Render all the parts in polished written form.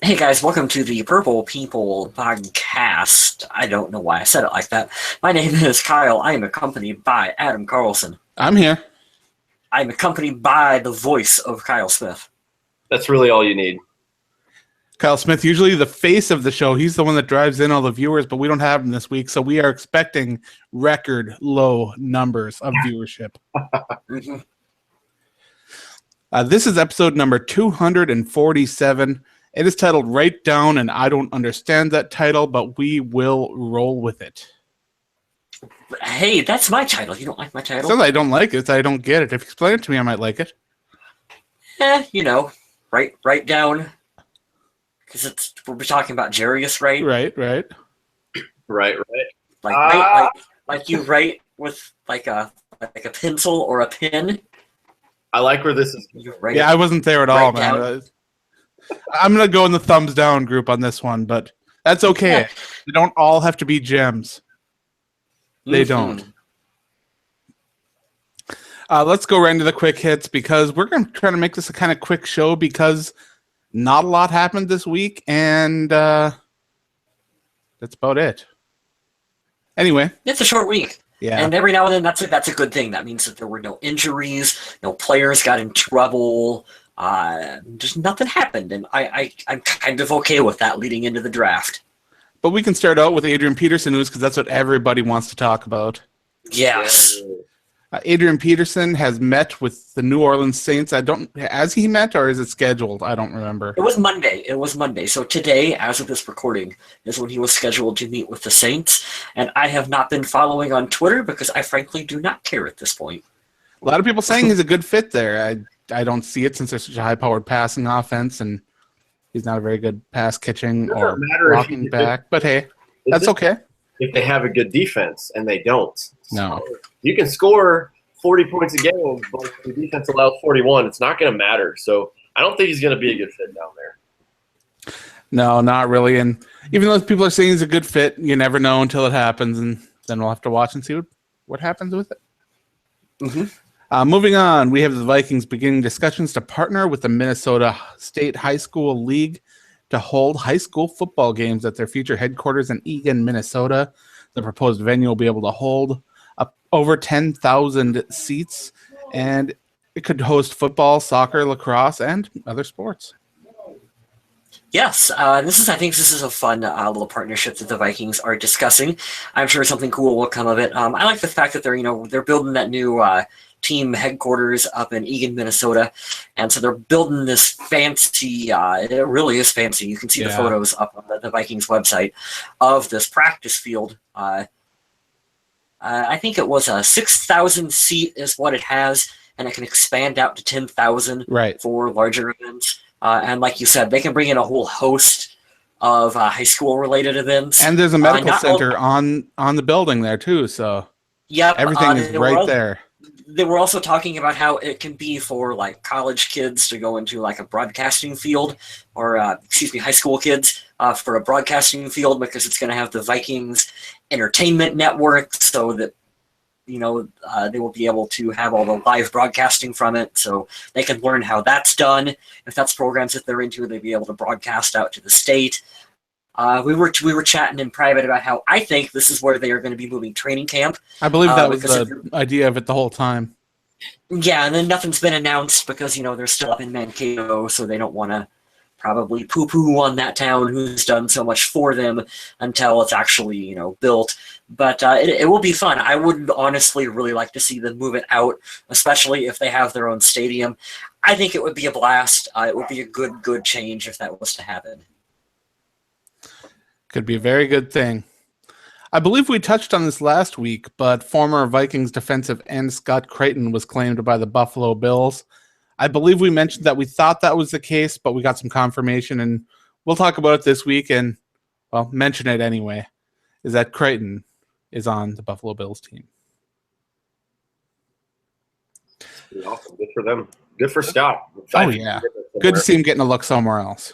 Hey guys, welcome to the Purple People podcast. I don't know why I said it like that. My name is Kyle. I am accompanied by Adam Carlson. I'm here. I'm accompanied by the voice of Kyle Smith. That's really all you need. Kyle Smith, usually the face of the show. He's the one that drives in all the viewers, but we don't have him this week, so we are expecting record low numbers of viewership. Mhm. This is episode number 247. It is titled Write Down, and I don't understand that title, but we will roll with it. Hey, that's my title. You don't like my title? Since I don't like it, I don't get it. If you explain it to me, I might like it. Write down. Because we'll be talking about Jarius Wright. Right. Like you write with like a pencil or a pen. I like where this is. Yeah, I wasn't there at all, man. I'm going to go in the thumbs down group on this one, but that's okay. Yeah. They don't all have to be gems. They don't. Let's go right into the quick hits because we're going to try to make this a kind of quick show because not a lot happened this week, and that's about it. Anyway. It's a short week. Yeah. And every now and then, that's a good thing. That means that there were no injuries, no players got in trouble. Just nothing happened, and I'm kind of okay with that leading into the draft. But we can start out with Adrian Peterson news because that's what everybody wants to talk about. Yes. Adrian Peterson has met with the New Orleans Saints. Has he met or is it scheduled? I don't remember. It was Monday. So today, as of this recording, is when he was scheduled to meet with the Saints. And I have not been following on Twitter because I frankly do not care at this point. A lot of people saying he's a good fit there. I don't see it since there's such a high-powered passing offense, and he's not a very good pass-catching or blocking back. But hey, that's okay. If they have a good defense, and they don't. No. So you can score 40 points a game, but if the defense allows 41, it's not going to matter. So I don't think he's going to be a good fit down there. No, not really. And even though people are saying he's a good fit, you never know until it happens, and then we'll have to watch and see what happens with it. Mm-hmm. Moving on, we have the Vikings beginning discussions to partner with the Minnesota State High School League to hold high school football games at their future headquarters in Eagan, Minnesota. The proposed venue will be able to hold up over 10,000 seats, and it could host football, soccer, lacrosse, and other sports. Yes, I think this is a fun little partnership that the Vikings are discussing. I'm sure something cool will come of it. I like the fact that they're building that new team headquarters up in Eagan, Minnesota, and so they're building this fancy. It really is fancy. You can see the photos up on the Vikings website of this practice field. I think it was a 6,000 seat is what it has, and it can expand out to 10,000 for larger events. And like you said, they can bring in a whole host of high school related events. And there's a medical center on the building there too. So everything is right there. They were also talking about how it can be for like college kids to go into like a broadcasting field, or high school kids for a broadcasting field, because it's going to have the Vikings entertainment network, so that they will be able to have all the live broadcasting from it, so they can learn how that's done. If that's programs that they're into, they'll be able to broadcast out to the state. We were chatting in private about how I think this is where they are going to be moving training camp. I believe that was the idea of it the whole time. Yeah, and then nothing's been announced because they're still up in Mankato, so they don't want to probably poo-poo on that town who's done so much for them until it's actually built. But it will be fun. I would honestly really like to see them move it out, especially if they have their own stadium. I think it would be a blast. It would be a good change if that was to happen. Could be a very good thing. I believe we touched on this last week, but former Vikings defensive end Scott Creighton was claimed by the Buffalo Bills. I believe we mentioned that we thought that was the case, but we got some confirmation, and we'll talk about it this week and, mention it anyway, is that Creighton is on the Buffalo Bills team. Awesome. Good for them. Good for Scott. Oh, yeah. Good to see him getting a look somewhere else.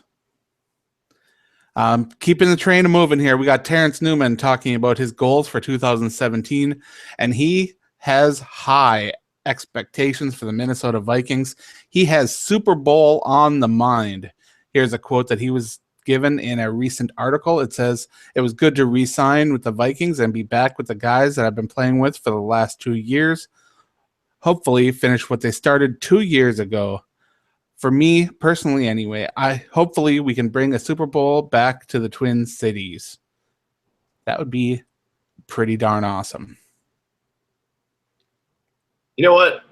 Keeping the train moving here, we got Terrence Newman talking about his goals for 2017, and he has high expectations for the Minnesota Vikings. He has Super Bowl on the mind. Here's a quote that he was given in a recent article. It says it was good to re-sign with the Vikings and be back with the guys that I've been playing with for the last 2 years. Hopefully finish what they started 2 years ago. For me, personally anyway, hopefully we can bring a Super Bowl back to the Twin Cities. That would be pretty darn awesome. You know what?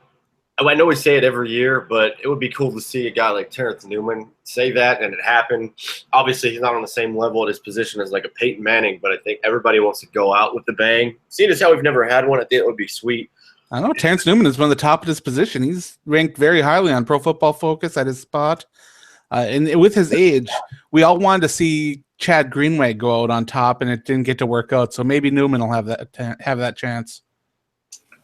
I know we say it every year, but it would be cool to see a guy like Terrence Newman say that, and it happened. Obviously, he's not on the same level at his position as like a Peyton Manning, but I think everybody wants to go out with the bang. Seeing as how we've never had one, I think it would be sweet. I know Terrence Newman is one of the top of his position. He's ranked very highly on Pro Football Focus at his spot. And with his age, we all wanted to see Chad Greenway go out on top, and it didn't get to work out. So maybe Newman will have that chance.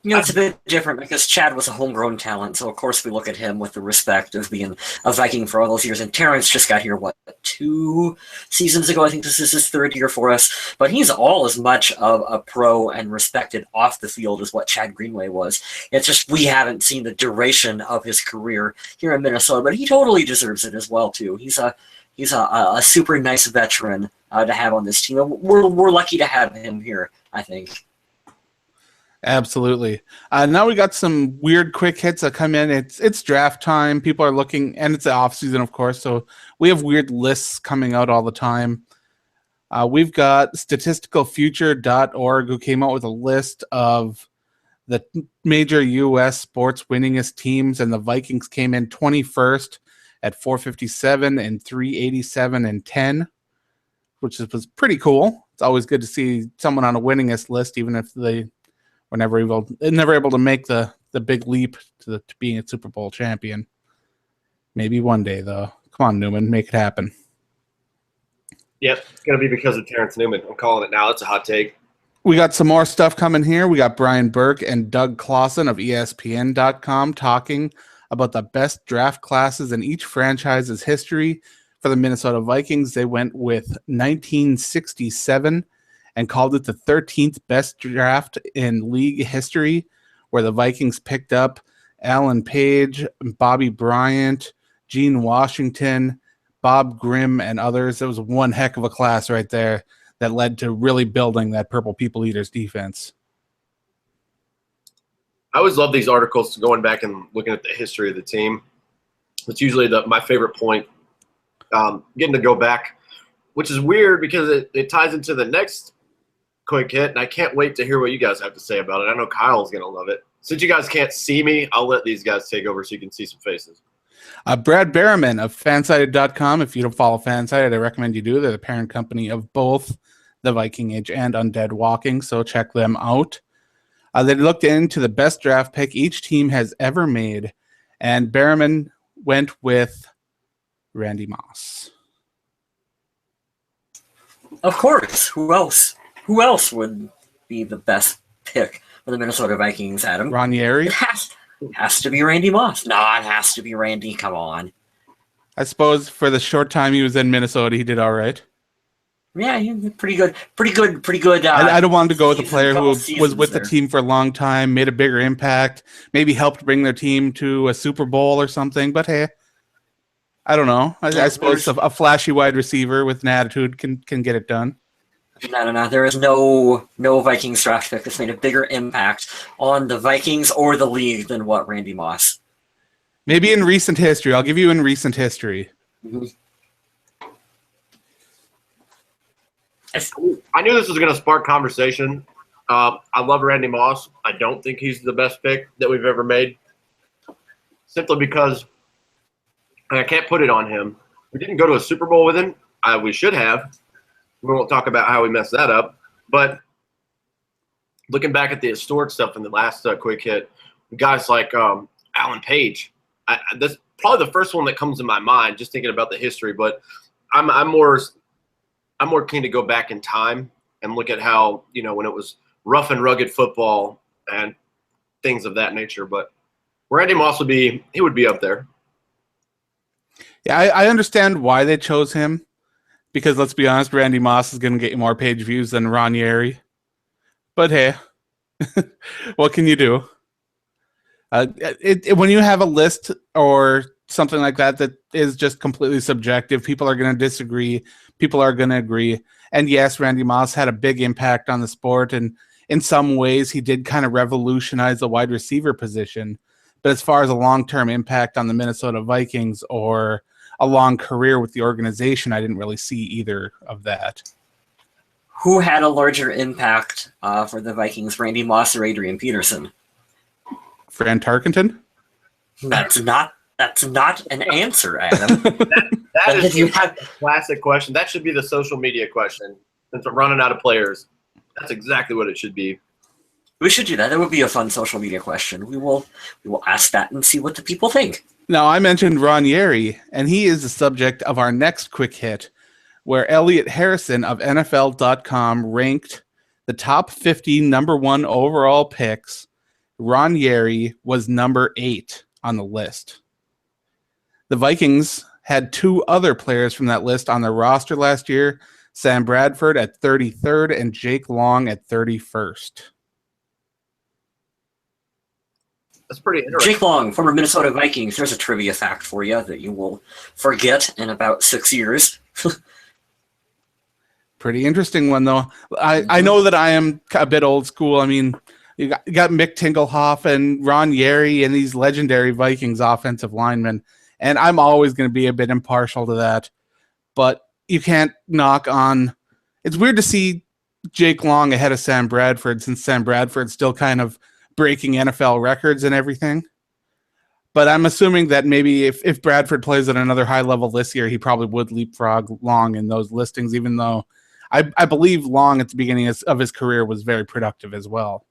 You know, it's a bit different because Chad was a homegrown talent, so of course we look at him with the respect of being a Viking for all those years. And Terrence just got here, 2 seasons ago? I think this is his 3rd year for us. But he's all as much of a pro and respected off the field as what Chad Greenway was. It's just we haven't seen the duration of his career here in Minnesota, but he totally deserves it as well, too. He's a super nice veteran to have on this team. We're lucky to have him here, I think. Absolutely. Now we got some weird quick hits that come in. It's draft time. People are looking, and it's the off season, of course. So we have weird lists coming out all the time. We've got statisticalfuture.org who came out with a list of the major U.S. sports winningest teams, and the Vikings came in 21st at 457 and 387 and 10, which was pretty cool. It's always good to see someone on a winningest list, even if they were never able to make the big leap to being a Super Bowl champion. Maybe one day, though. Come on, Newman, make it happen. Yep, it's going to be because of Terrence Newman. I'm calling it now. That's a hot take. We got some more stuff coming here. We got Brian Burke and Doug Clausen of ESPN.com talking about the best draft classes in each franchise's history. For the Minnesota Vikings, they went with 1967 and called it the 13th best draft in league history, where the Vikings picked up Alan Page, Bobby Bryant, Gene Washington, Bob Grimm, and others. It was one heck of a class right there that led to really building that Purple People Eaters defense. I always love these articles, going back and looking at the history of the team. It's usually my favorite point, getting to go back, which is weird because it ties into the next quick hit, and I can't wait to hear what you guys have to say about it. I know Kyle's going to love it. Since you guys can't see me, I'll let these guys take over so you can see some faces. Brad Berriman of Fansided.com. If you don't follow Fansided, I recommend you do. They're the parent company of both The Viking Age and Undead Walking, so check them out. They looked into the best draft pick each team has ever made, and Berriman went with Randy Moss. Of course. Who else? Who else would be the best pick for the Minnesota Vikings, Adam? Ranieri? It has to be Randy Moss. No, it has to be Randy. Come on. I suppose for the short time he was in Minnesota, he did all right. Yeah, he did pretty good. Pretty good. I don't want to go with a player who was with the team for a long time, made a bigger impact, maybe helped bring their team to a Super Bowl or something. But hey, I don't know. I suppose a flashy wide receiver with an attitude can get it done. No. There is no Vikings draft pick that's made a bigger impact on the Vikings or the league than what Randy Moss. Maybe in recent history. I'll give you in recent history. Mm-hmm. I knew this was going to spark conversation. I love Randy Moss. I don't think he's the best pick that we've ever made, simply because, and I can't put it on him, we didn't go to a Super Bowl with him. We should have. We won't talk about how we messed that up. But looking back at the historic stuff in the last quick hit, guys like Alan Page, that's probably the first one that comes to my mind, just thinking about the history. But I'm more keen to go back in time and look at how, when it was rough and rugged football and things of that nature. But Randy Moss would be up there. Yeah, I understand why they chose him, because let's be honest, Randy Moss is going to get more page views than Ranieri. But hey, what can you do? When you have a list or something like that is just completely subjective. People are going to disagree. People are going to agree. And yes, Randy Moss had a big impact on the sport, and in some ways he did kind of revolutionize the wide receiver position. But as far as a long-term impact on the Minnesota Vikings or a long career with the organization, I didn't really see either of that. Who had a larger impact for the Vikings, Randy Moss or Adrian Peterson? Fran Tarkenton? That's not an answer, Adam. that is a classic question. That should be the social media question. Since we're running out of players, that's exactly what it should be. We should do that. That would be a fun social media question. We will ask that and see what the people think. Now, I mentioned Ron Yeri, and he is the subject of our next quick hit, where Elliot Harrison of NFL.com ranked the top 50 number 1 overall picks. Ron Yeri was number 8 on the list. The Vikings had 2 other players from that list on their roster last year, Sam Bradford at 33rd and Jake Long at 31st. That's pretty interesting. Jake Long, former Minnesota Vikings. There's a trivia fact for you that you will forget in about 6 years. Pretty interesting one, though. I know that I am a bit old school. I mean, you got Mick Tingelhoff and Ron Yeri and these legendary Vikings offensive linemen, and I'm always going to be a bit impartial to that. But you can't knock on... It's weird to see Jake Long ahead of Sam Bradford, since Sam Bradford's still kind of breaking NFL records and everything. But I'm assuming that maybe if Bradford plays at another high level this year, he probably would leapfrog Long in those listings, even though I believe Long at the beginning of his career was very productive as well.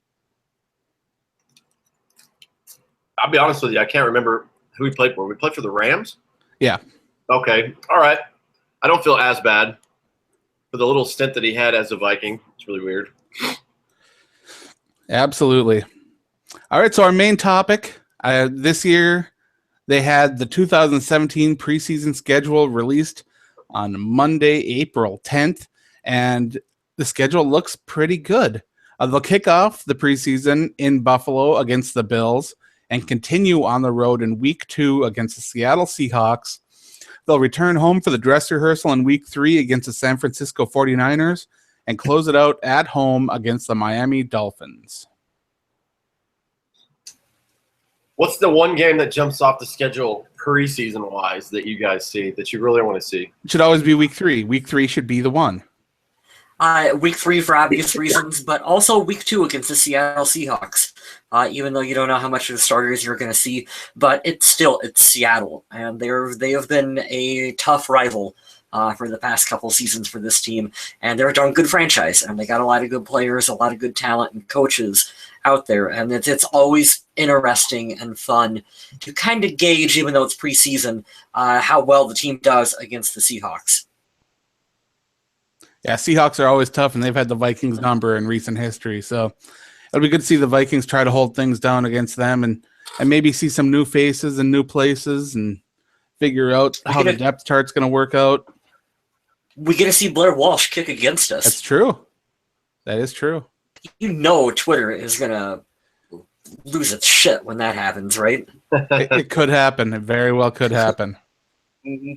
I'll be honest with you, I can't remember who we played for. We played for the Rams? Yeah. Okay. All right. I don't feel as bad for the little stint that he had as a Viking. It's really weird. Absolutely. All right, so our main topic this year, they had the 2017 preseason schedule released on Monday, April 10th, and the schedule looks pretty good. They'll kick off the preseason in Buffalo against the Bills and continue on the road in Week 2 against the Seattle Seahawks. They'll return home for the dress rehearsal in Week 3 against the San Francisco 49ers and close it out at home against the Miami Dolphins. What's the one game that jumps off the schedule preseason-wise that you guys see that you really want to see? It should always be Week 3. Week 3 should be the one. Week 3 for obvious reasons, but also Week 2 against the Seattle Seahawks. Even though you don't know how much of the starters you're going to see, but it's Seattle, and they have been a tough rival for the past couple seasons for this team, and they're a darn good franchise, and they got a lot of good players, a lot of good talent and coaches out there, and it's always interesting and fun to kind of gauge, even though it's preseason, how well the team does against the Seahawks. Yeah, Seahawks are always tough, and they've had the Vikings number in recent history, so it'll be good to see the Vikings try to hold things down against them and maybe see some new faces and new places and figure out how the depth chart's going to work out. We get to see Blair Walsh kick against us. That's true. That is true. You know Twitter is going to lose its shit when that happens, right? It could happen. It very well could happen. Mm-hmm.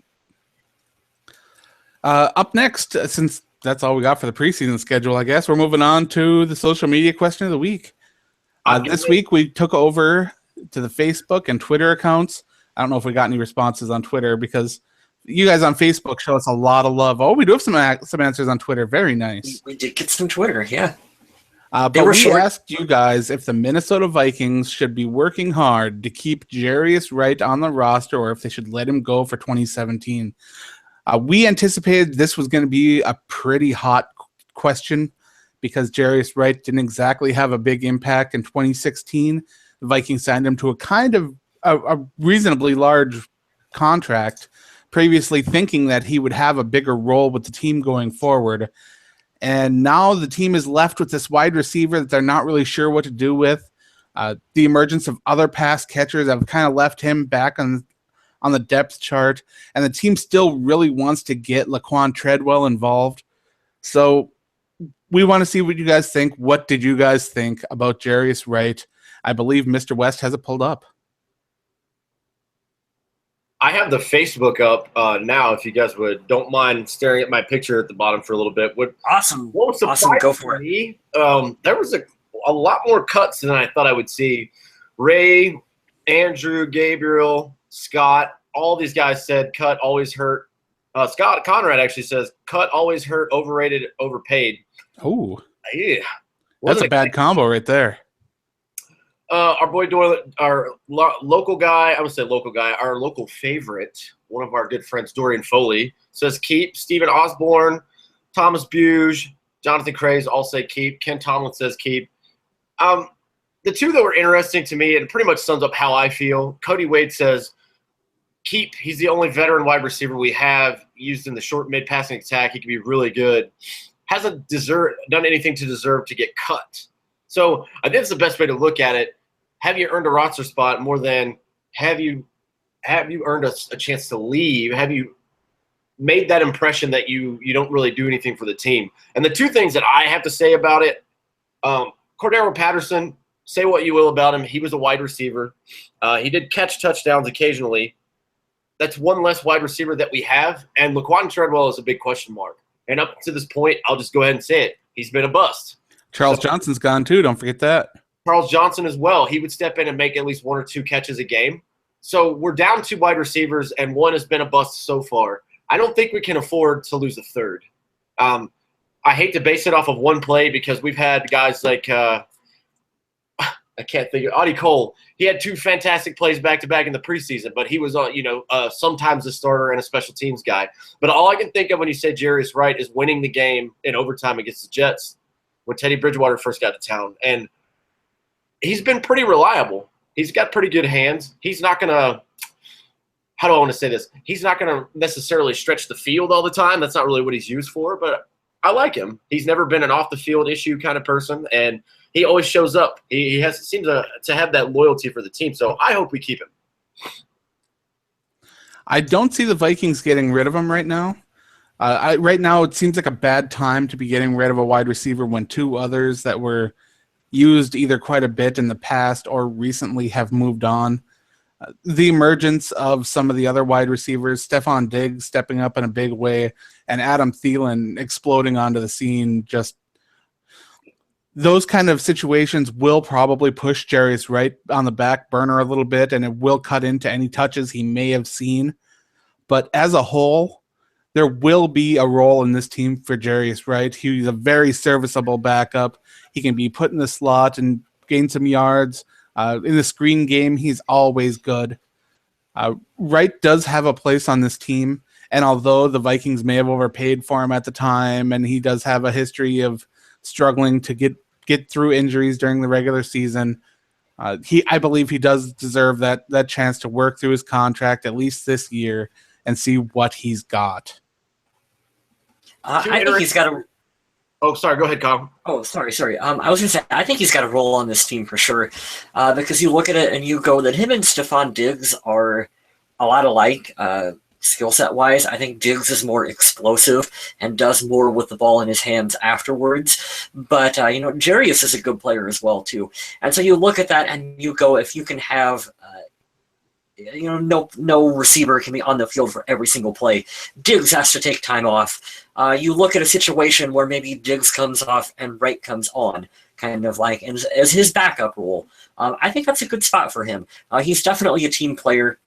Up next, since that's all we got for the preseason schedule, I guess, we're moving on to the social media question of the week. This week, we took over to the Facebook and Twitter accounts. I don't know if we got any responses on Twitter because you guys on Facebook show us a lot of love. Oh, we do have some answers on Twitter. Very nice. We did get some Twitter, yeah. But we asked you guys if the Minnesota Vikings should be working hard to keep Jarius Wright on the roster or if they should let him go for 2017. We anticipated this was going to be a pretty hot question because Jarius Wright didn't exactly have a big impact in 2016. The Vikings signed him to a kind of a reasonably large contract, previously thinking that he would have a bigger role with the team going forward. And now the team is left with this wide receiver that they're not really sure what to do with. The emergence of other pass catchers have kind of left him back on the depth chart, and the team still really wants to get Laquan Treadwell involved. So we want to see what you guys think. What did you guys think about Jarius Wright? I believe Mr. West has it pulled up. I have the Facebook up now. If you guys don't mind staring at my picture at the bottom for a little bit. Awesome. What was Awesome. Go for it. There was a lot more cuts than I thought I would see. Ray, Andrew, Gabriel, Scott, all these guys said cut always hurt. Scott Conrad actually says cut always hurt, overrated, overpaid. Oh, yeah, that's a bad combo right there. Our boy Doyle, our local guy, I would say local guy, our local favorite, one of our good friends, Dorian Foley, says keep. Stephen Osborne, Thomas Buge, Jonathan Craze all say keep. Ken Tomlin says keep. The two that were interesting to me, and pretty much sums up how I feel, Cody Wade says keep. He's the only veteran wide receiver we have used in the short mid passing attack. He can be really good. Hasn't done anything to deserve to get cut. So I think it's the best way to look at it. Have you earned a roster spot more than have you earned a chance to leave? Have you made that impression that you don't really do anything for the team? And the two things that I have to say about it, Cordero Patterson, say what you will about him. He was a wide receiver. He did catch touchdowns occasionally. That's one less wide receiver that we have. And Laquan Treadwell is a big question mark. And up to this point, I'll just go ahead and say it. He's been a bust. Charles Johnson's gone too. Don't forget that. Charles Johnson as well. He would step in and make at least one or two catches a game. So we're down two wide receivers, and one has been a bust so far. I don't think we can afford to lose a third. I hate to base it off of one play because we've had guys like I can't think of Audie Cole. He had two fantastic plays back-to-back in the preseason, but he was sometimes a starter and a special teams guy. But all I can think of when you say Jarius Wright is winning the game in overtime against the Jets when Teddy Bridgewater first got to town. And he's been pretty reliable. He's got pretty good hands. He's not going to – how do I want to say this? He's not going to necessarily stretch the field all the time. That's not really what he's used for, but I like him. He's never been an off-the-field issue kind of person, and he always shows up. He seems to have that loyalty for the team, so I hope we keep him. I don't see the Vikings getting rid of him right now. Right now it seems like a bad time to be getting rid of a wide receiver when two others that were used either quite a bit in the past or recently have moved on. The emergence of some of the other wide receivers, Stephon Diggs stepping up in a big way, and Adam Thielen exploding onto the scene, just those kind of situations will probably push Jarius Wright on the back burner a little bit, and it will cut into any touches he may have seen. But as a whole, there will be a role in this team for Jarius Wright. He's a very serviceable backup. He can be put in the slot and gain some yards. In the screen game, he's always good. Wright does have a place on this team, and although the Vikings may have overpaid for him at the time, and he does have a history of struggling to get through injuries during the regular season, I believe he does deserve that chance to work through his contract at least this year and see what he's got. I think he's got a. Oh, sorry. Go ahead, Kyle. Oh, sorry. I was going to say, I think he's got a role on this team for sure, because you look at it and you go that him and Stephon Diggs are a lot alike skill set wise. I think Diggs is more explosive and does more with the ball in his hands afterwards. But Jarius is a good player as well too. And so you look at that and you go, if you can have. No receiver can be on the field for every single play. Diggs has to take time off. You look at a situation where maybe Diggs comes off and Wright comes on, kind of like as his backup role. I think that's a good spot for him. He's definitely a team player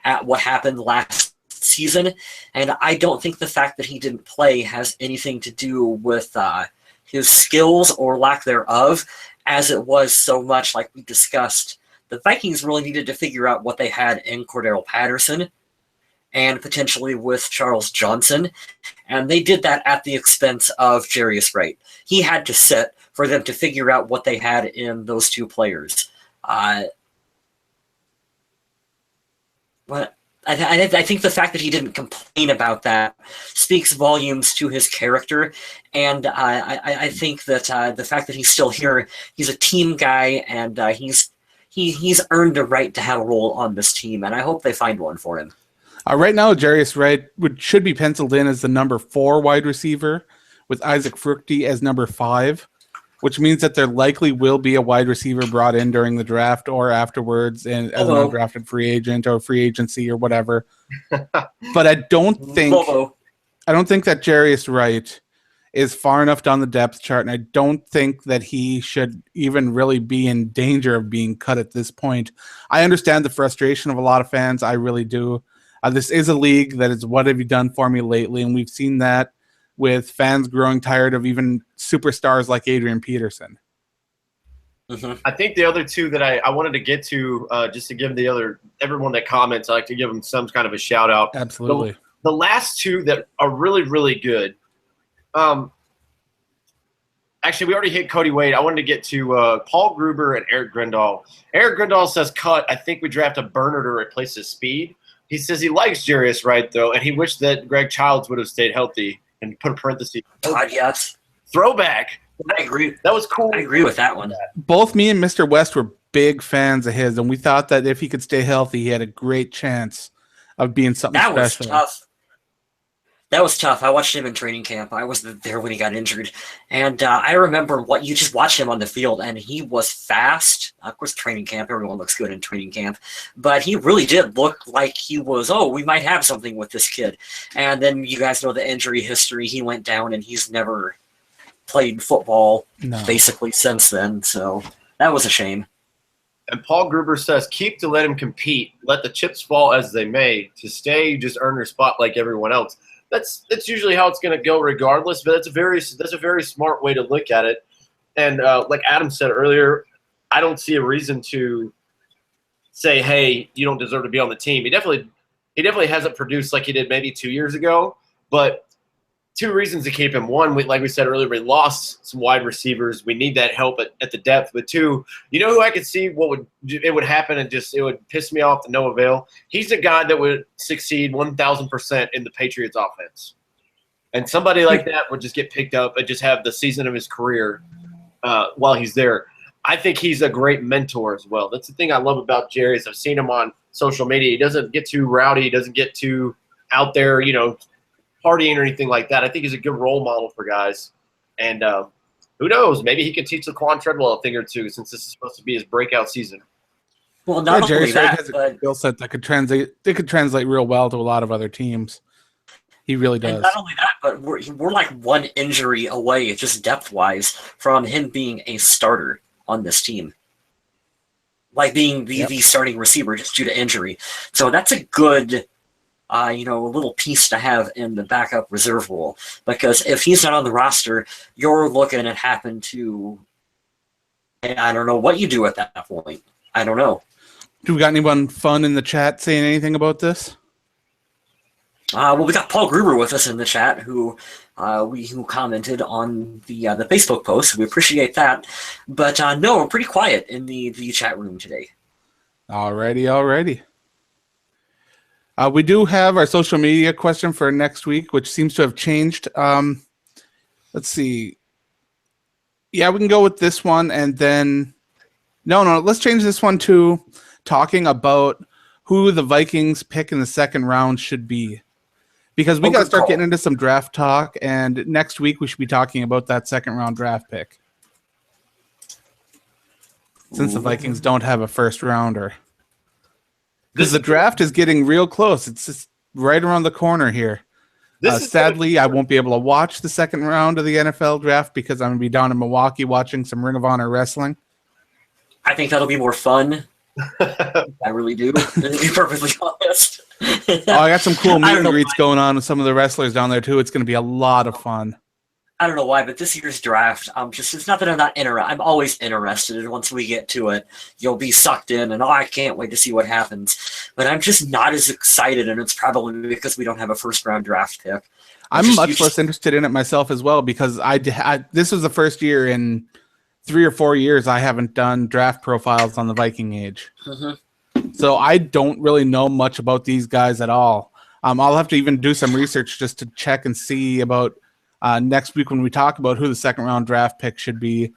at what happened last season, and I don't think the fact that he didn't play has anything to do with his skills or lack thereof, as it was so much like we discussed. The Vikings really needed to figure out what they had in Cordero Patterson and potentially with Charles Johnson, and they did that at the expense of Jarius Wright. He had to sit for them to figure out what they had in those two players. But I think the fact that he didn't complain about that speaks volumes to his character, and I think that the fact that he's still here, he's a team guy, and he's earned a right to have a role on this team, and I hope they find one for him. Right now, Jarius Wright should be penciled in as the number 4 wide receiver, with Isaac Fruchty as number 5. which means that there likely will be a wide receiver brought in during the draft or afterwards and as an undrafted free agent or free agency or whatever. But I don't think that Jarius Wright is far enough down the depth chart, and I don't think that he should even really be in danger of being cut at this point. I understand the frustration of a lot of fans. I really do. This is a league that is what have you done for me lately, and we've seen that with fans growing tired of even superstars like Adrian Peterson. Mm-hmm. I think the other two that I wanted to get to, just to give everyone that comments, I like to give them some kind of a shout out. Absolutely. The last two that are really, really good. Actually, we already hit Cody Wade. I wanted to get to Paul Gruber and Eric Grindal. Eric Grindal says, I think we draft a burner to replace his speed. He says he likes Jarius Wright, though, and he wished that Greg Childs would have stayed healthy and put a parenthesis. God, yes. Throwback. I agree. That was cool. I agree with that one. Both me and Mr. West were big fans of his, and we thought that if he could stay healthy, he had a great chance of being something special. Was tough. That was tough. I watched him in training camp. I was there when he got injured. And I remember you just watched him on the field, and he was fast. Of course, training camp, everyone looks good in training camp. But he really did look like he was, we might have something with this kid. And then you guys know the injury history. He went down, and he's never played football basically since then. So that was a shame. And Paul Gruber says, keep to let him compete. Let the chips fall as they may. To stay, just earn your spot like everyone else. That's usually how it's going to go regardless, but that's a very smart way to look at it. And like Adam said earlier, I don't see a reason to say, hey, you don't deserve to be on the team. He definitely hasn't produced like he did maybe 2 years ago, but two reasons to keep him. One, like we said earlier, we lost some wide receivers. We need that help at the depth. But two, you know who I could see it would happen and it would piss me off to no avail? He's a guy that would succeed 1,000% in the Patriots offense. And somebody like that would just get picked up and just have the season of his career while he's there. I think he's a great mentor as well. That's the thing I love about Jarius. I've seen him on social media. He doesn't get too rowdy. He doesn't get too out there, partying or anything like that. I think he's a good role model for guys. And who knows? Maybe he can teach Laquan Treadwell a thing or two since this is supposed to be his breakout season. Well, not only that, has a skill set that could translate real well to a lot of other teams. He really does. And not only that, but we're like one injury away, just depth-wise, from him being a starter on this team. Like being the starting receiver just due to injury. So that's a good a little piece to have in the backup reserve role. Because if he's not on the roster, you're looking at having to, I don't know what you do at that point. I don't know. Do we got anyone fun in the chat saying anything about this? Well, we got Paul Gruber with us in the chat who commented on the Facebook post. We appreciate that. But no, we're pretty quiet in the chat room today. Alrighty. We do have our social media question for next week, which seems to have changed. Let's see. Yeah, we can go with this one, and then no. Let's change this one to talking about who the Vikings pick in the second round should be, because we got to start getting into some draft talk, and next week we should be talking about that second round draft pick, since the Vikings don't have a first rounder. Because the draft is getting real close. It's just right around the corner here. Sadly, I won't be able to watch the second round of the NFL draft because I'm going to be down in Milwaukee watching some Ring of Honor wrestling. I think that'll be more fun. I really do, to be perfectly honest. I got some cool meet and greets going on with some of the wrestlers down there, too. It's going to be a lot of fun. I don't know why, but this year's draft, it's not that I'm not interested. I'm always interested, and once we get to it, you'll be sucked in, and I can't wait to see what happens. But I'm just not as excited, and it's probably because we don't have a first-round draft pick. I'm much less interested in it myself as well, because this was the first year in 3 or 4 years I haven't done draft profiles on the Viking age. Mm-hmm. So I don't really know much about these guys at all. I'll have to even do some research just to check and see about next week when we talk about who the second round draft pick should be.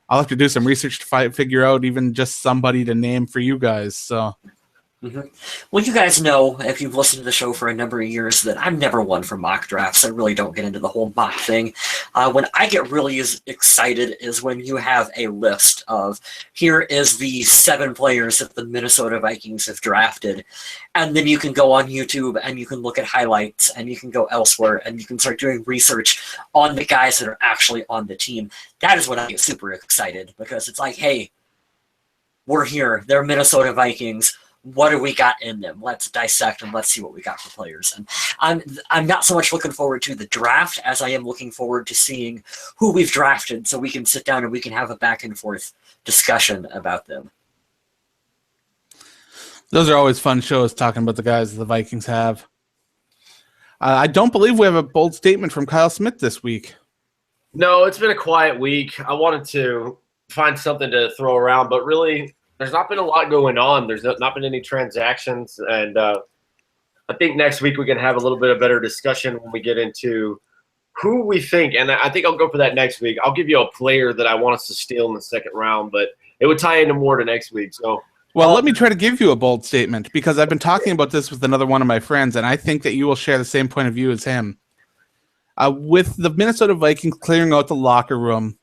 I'll have to do some research to figure out even just somebody to name for you guys. So Mm-hmm. Well, you guys know, if you've listened to the show for a number of years, that I'm never one for mock drafts. I really don't get into the whole mock thing. When I get really excited is when you have a list of, here is the 7 players that the Minnesota Vikings have drafted, and then you can go on YouTube and you can look at highlights and you can go elsewhere and you can start doing research on the guys that are actually on the team. That is when I get super excited, because it's like, hey, we're here. They're Minnesota Vikings. What do we got in them? Let's dissect and let's see what we got for players. And I'm not so much looking forward to the draft as I am looking forward to seeing who we've drafted, so we can sit down and we can have a back and forth discussion about them. Those are always fun shows, talking about the guys the Vikings have. I don't believe we have a bold statement from Kyle Smith this week. No, it's been a quiet week. I wanted to find something to throw around, but really, there's not been a lot going on. There's not been any transactions, and I think next week we can have a little bit of better discussion when we get into who we think, and I think I'll go for that next week. I'll give you a player that I want us to steal in the second round, but it would tie into more to next week. So, well, let me try to give you a bold statement, because I've been talking about this with another one of my friends, and I think that you will share the same point of view as him. With the Minnesota Vikings clearing out the locker room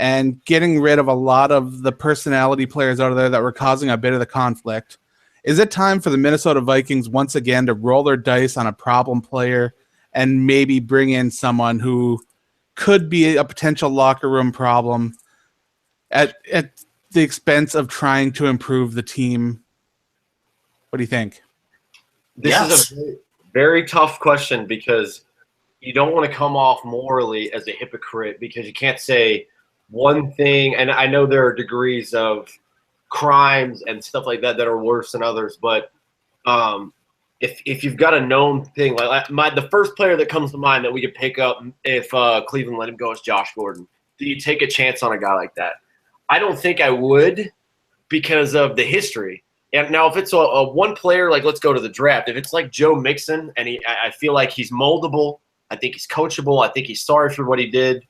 and getting rid of a lot of the personality players out of there that were causing a bit of the conflict, is it time for the Minnesota Vikings once again to roll their dice on a problem player and maybe bring in someone who could be a potential locker room problem at the expense of trying to improve the team? What do you think? This is a very, very tough question, because you don't want to come off morally as a hypocrite, because you can't say one thing, and I know there are degrees of crimes and stuff like that that are worse than others, but if you've got a known thing, like the first player that comes to mind that we could pick up if Cleveland let him go is Josh Gordon. Do you take a chance on a guy like that? I don't think I would, because of the history. And now, if it's a one player, like, let's go to the draft. If it's like Joe Mixon, and I feel like he's moldable, I think he's coachable, I think he's sorry for what he did,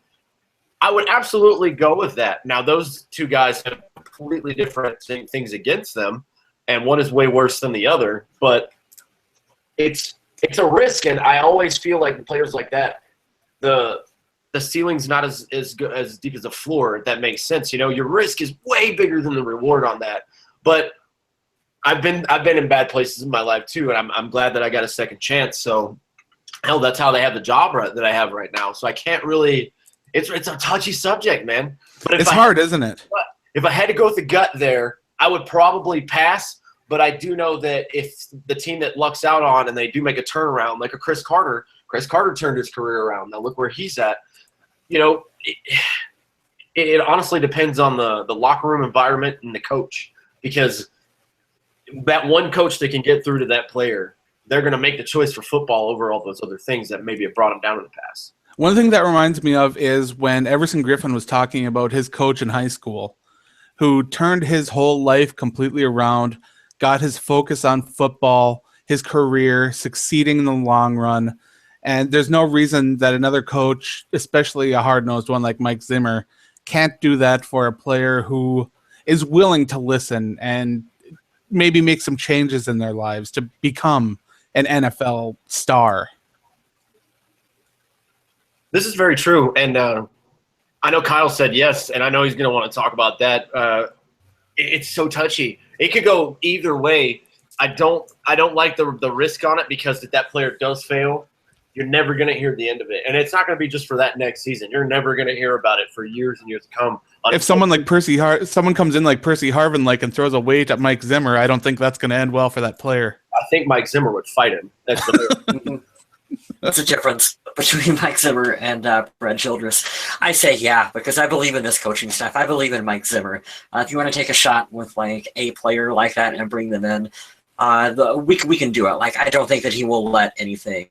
I would absolutely go with that. Now, those two guys have completely different things against them, and one is way worse than the other. But it's a risk, and I always feel like players like that, the ceiling's not as deep as the floor, if that makes sense. You know, your risk is way bigger than the reward on that. But I've been in bad places in my life too, and I'm glad that I got a second chance. So, hell, that's how they have the job that I have right now. So I can't really. It's a touchy subject, man. But it's hard, isn't it? If I had to go with the gut there, I would probably pass. But I do know that if the team that lucks out on and they do make a turnaround, like a Chris Carter turned his career around. Now look where he's at. You know, it honestly depends on the locker room environment and the coach, because that one coach that can get through to that player, they're going to make the choice for football over all those other things that maybe have brought them down in the past. One thing that reminds me of is when Everson Griffin was talking about his coach in high school, who turned his whole life completely around, got his focus on football, his career, succeeding in the long run. And there's no reason that another coach, especially a hard-nosed one like Mike Zimmer, can't do that for a player who is willing to listen and maybe make some changes in their lives to become an NFL star. This is very true, and I know Kyle said yes, and I know he's going to want to talk about that. It's so touchy. It could go either way. I don't like the risk on it, because if that player does fail, you're never going to hear the end of it, and it's not going to be just for that next season. You're never going to hear about it for years and years to come. If someone like someone comes in like Percy Harvin and throws a weight at Mike Zimmer, I don't think that's going to end well for that player. I think Mike Zimmer would fight him. That's the That's the difference between Mike Zimmer and Brad Childress. I say yeah, because I believe in this coaching staff. I believe in Mike Zimmer. If you want to take a shot with like a player like that and bring them in, we can do it. Like, I don't think that he will let anything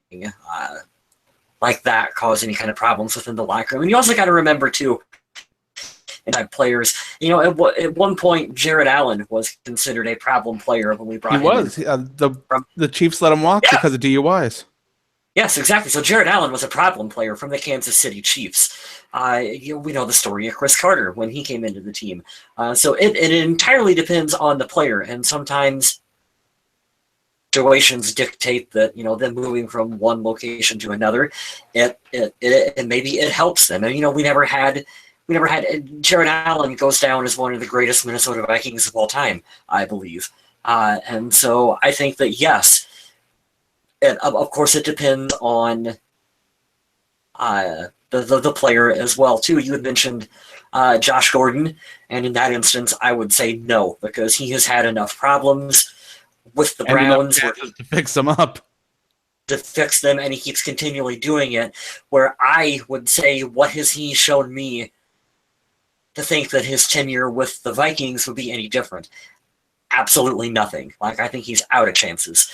like that cause any kind of problems within the locker room. And you also got to remember too, players. You know, at one point, Jared Allen was considered a problem player when we brought him in. He was. The Chiefs let him walk because of DUIs. Yes, exactly. So Jared Allen was a problem player from the Kansas City Chiefs. We know the story of Chris Carter when he came into the team. So it entirely depends on the player, and sometimes situations dictate that, them moving from one location to another, it maybe it helps them. And we never had Jared Allen goes down as one of the greatest Minnesota Vikings of all time, I believe. And so I think that, yes, of course it depends on the player as well, too. You had mentioned Josh Gordon, and in that instance, I would say no, because he has had enough problems with the Browns to fix them up. To fix them, and he keeps continually doing it, where I would say, what has he shown me to think that his tenure with the Vikings would be any different? Absolutely nothing. Like, I think he's out of chances.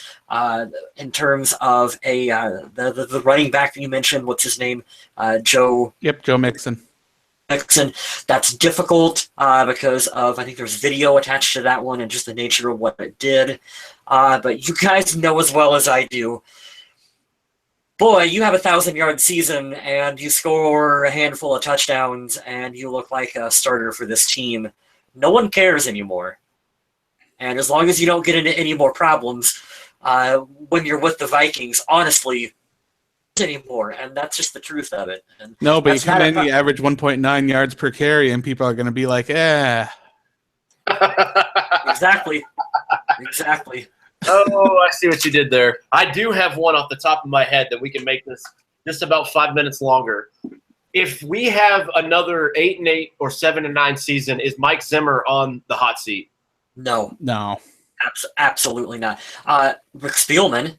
In terms of the running back that you mentioned, what's his name? Joe. Yep, Joe Mixon. That's difficult because of, I think there's video attached to that one and just the nature of what it did. But you guys know as well as I do, boy, you have a 1,000-yard season and you score a handful of touchdowns and you look like a starter for this team. No one cares anymore. And as long as you don't get into any more problems when you're with the Vikings, honestly, anymore, and that's just the truth of it. And no, but you come in, you average 1.9 yards per carry, and people are going to be like, Exactly. Oh, I see what you did there. I do have one off the top of my head that we can make this just about 5 minutes longer. If we have another 8-8 or 7-9 season, is Mike Zimmer on the hot seat? No. Absolutely not. Rick Spielman.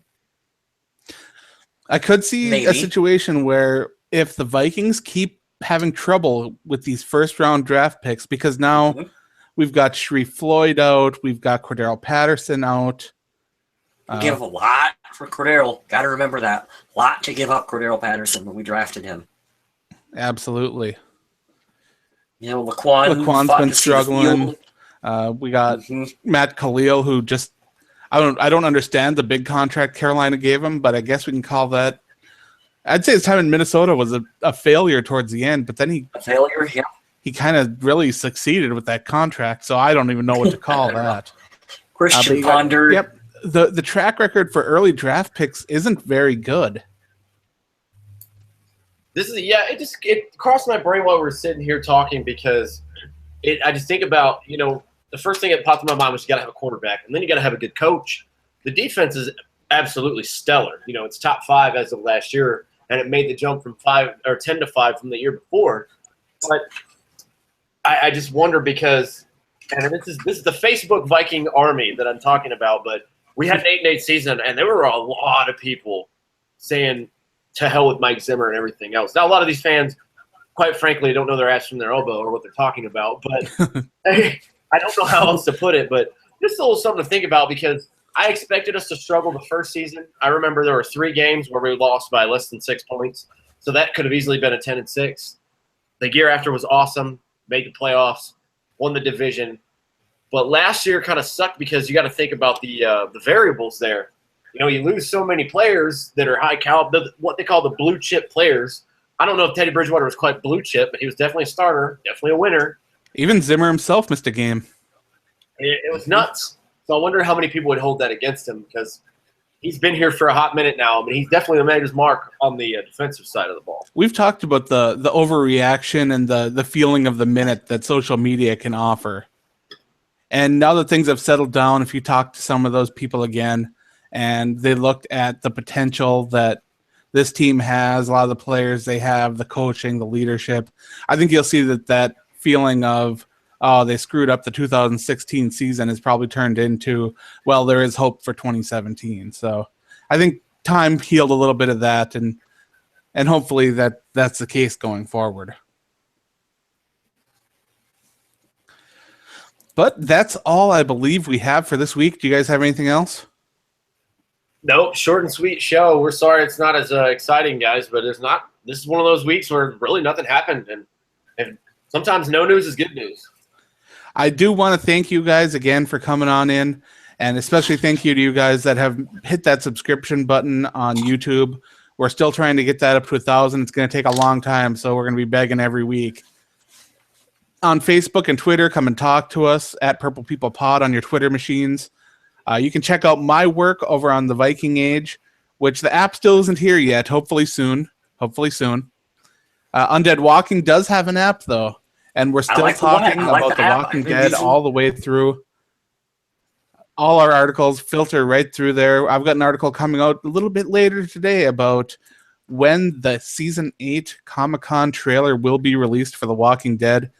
I could see maybe a situation where if the Vikings keep having trouble with these first-round draft picks, because now we've got Sharif Floyd out, we've got Cordero Patterson out. Give a lot for Cordero. Got to remember that. A lot to give up Cordero Patterson when we drafted him. Absolutely. Laquan's been struggling. We got Matt Khalil, who just I don't understand the big contract Carolina gave him, but I guess we can call that. I'd say his time in Minnesota was a failure towards the end, but then he kind of really succeeded with that contract, so I don't even know what to call that. Christian Ponder. Yep. The track record for early draft picks isn't very good. It crossed my brain while we were sitting here talking because I just think about, the first thing that popped in my mind was you got to have a quarterback, and then you got to have a good coach. The defense is absolutely stellar. It's top 5 as of last year, and it made the jump from 10 to 5 from the year before. But I just wonder because, and this is the Facebook Viking army that I'm talking about. But we had an 8-8 season, and there were a lot of people saying to hell with Mike Zimmer and everything else. Now, a lot of these fans, quite frankly, don't know their ass from their elbow or what they're talking about. But I don't know how else to put it, but just a little something to think about because I expected us to struggle the first season. I remember there were 3 games where we lost by less than 6 points, so that could have easily been a 10-6. The year after was awesome, made the playoffs, won the division. But last year kind of sucked because you got to think about the variables there. You lose so many players that are high caliber, what they call the blue chip players. I don't know if Teddy Bridgewater was quite blue chip, but he was definitely a starter, definitely a winner. Even Zimmer himself missed a game. It was nuts. So I wonder how many people would hold that against him because he's been here for a hot minute now. I mean, he's definitely made his mark on the defensive side of the ball. We've talked about the overreaction and the feeling of the minute that social media can offer. And now that things have settled down, if you talk to some of those people again and they looked at the potential that this team has, a lot of the players they have, the coaching, the leadership, I think you'll see that feeling of, oh, they screwed up the 2016 season has probably turned into, well, there is hope for 2017. So I think time healed a little bit of that, and hopefully that's the case going forward. But that's all I believe we have for this week. Do you guys have anything else? Nope, short and sweet show. We're sorry it's not as exciting, guys, but it's not. This is one of those weeks where really nothing happened, and sometimes no news is good news. I do want to thank you guys again for coming on in, and especially thank you to you guys that have hit that subscription button on YouTube. We're still trying to get that up to 1,000. It's going to take a long time, so we're going to be begging every week. On Facebook and Twitter, come and talk to us at Purple People Pod on your Twitter machines. You can check out my work over on the Viking Age, which the app still isn't here yet. Hopefully soon. Undead Walking does have an app, though, and we're still talking about The Walking Dead all the way through. All our articles filter right through there. I've got an article coming out a little bit later today about when the Season 8 Comic-Con trailer will be released for The Walking Dead.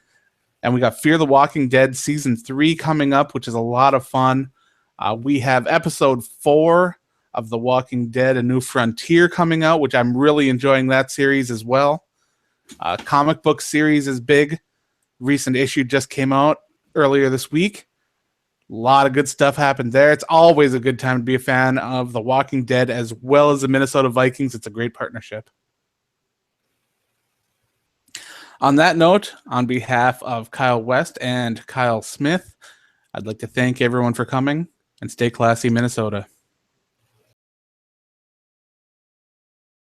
And we got Fear the Walking Dead Season 3 coming up, which is a lot of fun. We have Episode 4 of The Walking Dead, A New Frontier coming out, which I'm really enjoying that series as well. Comic book series is big. Recent issue just came out earlier this week. A lot of good stuff happened there. It's always a good time to be a fan of The Walking Dead as well as the Minnesota Vikings. It's a great partnership. On that note, on behalf of Kyle West and Kyle Smith, I'd like to thank everyone for coming, and stay classy, Minnesota.